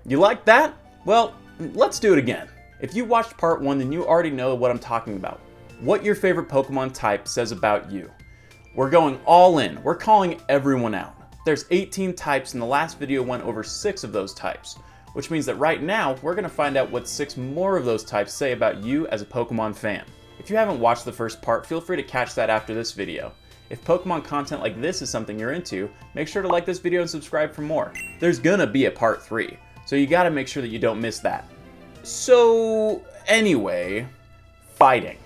You like that? Well, let's do it again. If you watched part 1, then you already know what I'm talking about. What your favorite Pokemon type says about you. We're going all in. We're calling everyone out. There's 18 types and the last video went over 6 of those types, which means that right now we're going to find out what 6 more of those types say about you as a Pokemon fan. If you haven't watched the first part, feel free to catch that after this video. If Pokemon content like this is something you're into, make sure to like this video and subscribe for more. There's gonna be a part 3, so you gotta make sure that you don't miss that. So anyway, fighting.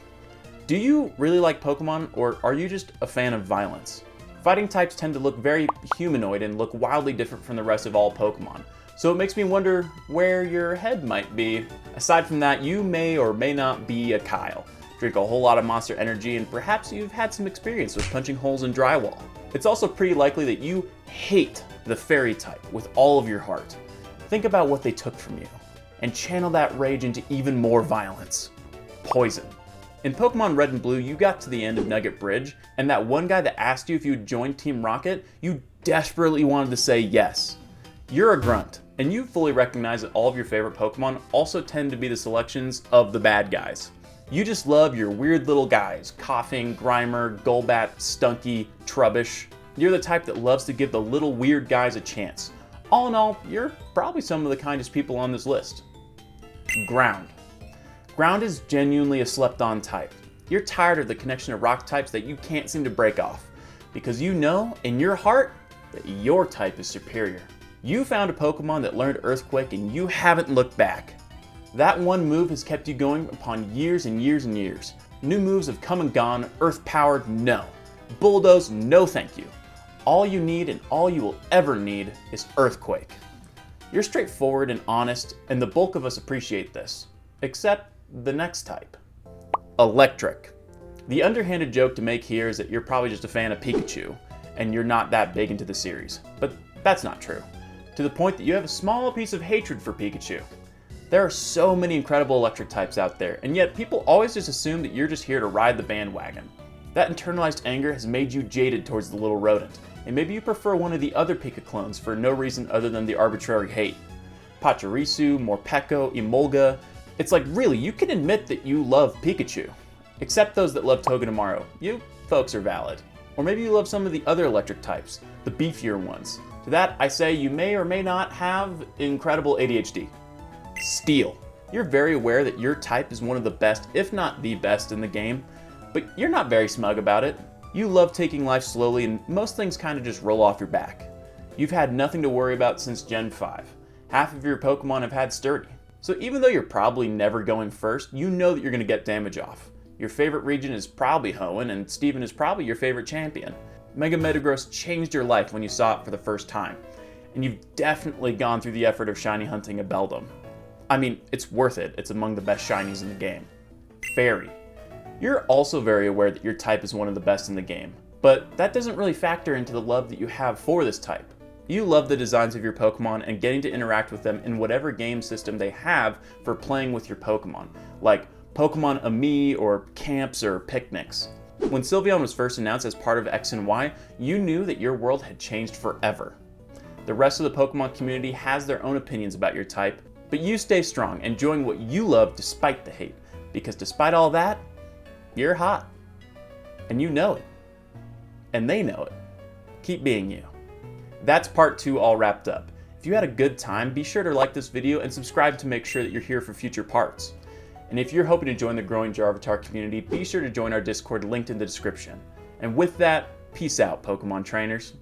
Do you really like Pokemon, or are you just a fan of violence? Fighting types tend to look very humanoid and look wildly different from the rest of all Pokemon. So it makes me wonder where your head might be. Aside from that, you may or may not be a Kyle. Drink a whole lot of Monster Energy, and perhaps you've had some experience with punching holes in drywall. It's also pretty likely that you hate the Fairy type with all of your heart. Think about what they took from you, and channel that rage into even more violence. Poison. In Pokemon Red and Blue, you got to the end of Nugget Bridge, and that one guy that asked you if you would join Team Rocket, you desperately wanted to say yes. You're a grunt, and you fully recognize that all of your favorite Pokemon also tend to be the selections of the bad guys. You just love your weird little guys, Coughing, Grimer, Golbat, Stunky, Trubbish. You're the type that loves to give the little weird guys a chance. All in all, you're probably some of the kindest people on this list. Ground. Ground is genuinely a slept-on type. You're tired of the connection of rock types that you can't seem to break off, because you know, in your heart, that your type is superior. You found a Pokemon that learned Earthquake and you haven't looked back. That one move has kept you going upon years and years and years. New moves have come and gone. Earth powered, no. Bulldoze, no thank you. All you need and all you will ever need is Earthquake. You're straightforward and honest, and the bulk of us appreciate this. Except the next type. Electric. The underhanded joke to make here is that you're probably just a fan of Pikachu, and you're not that big into the series. But that's not true. To the point that you have a small piece of hatred for Pikachu. There are so many incredible electric types out there, and yet people always just assume that you're just here to ride the bandwagon. That internalized anger has made you jaded towards the little rodent, and maybe you prefer one of the other Pika clones for no reason other than the arbitrary hate. Pachirisu, Morpeko, Emolga. It's like, really, you can admit that you love Pikachu. Except those that love Togedemaru. You folks are valid. Or maybe you love some of the other electric types, the beefier ones. To that, I say you may or may not have incredible ADHD. Steel. You're very aware that your type is one of the best, if not the best in the game, but you're not very smug about it. You love taking life slowly and most things kind of just roll off your back. You've had nothing to worry about since Gen 5. Half of your Pokemon have had Sturdy. So even though you're probably never going first, you know that you're going to get damage off. Your favorite region is probably Hoenn, and Steven is probably your favorite champion. Mega Metagross changed your life when you saw it for the first time, and you've definitely gone through the effort of shiny hunting a Beldum. I mean, it's worth it. It's among the best shinies in the game. Fairy. You're also very aware that your type is one of the best in the game, but that doesn't really factor into the love that you have for this type. You love the designs of your Pokemon and getting to interact with them in whatever game system they have for playing with your Pokemon, like Pokemon Ami or camps or picnics. When Sylveon was first announced as part of X and Y, you knew that your world had changed forever. The rest of the Pokemon community has their own opinions about your type, but you stay strong, enjoying what you love despite the hate, because despite all that, you're hot. And you know it. And they know it. Keep being you. That's part 2 all wrapped up. If you had a good time, be sure to like this video and subscribe to make sure that you're here for future parts. And if you're hoping to join the growing JarVitar community, be sure to join our Discord linked in the description. And with that, peace out, Pokemon trainers.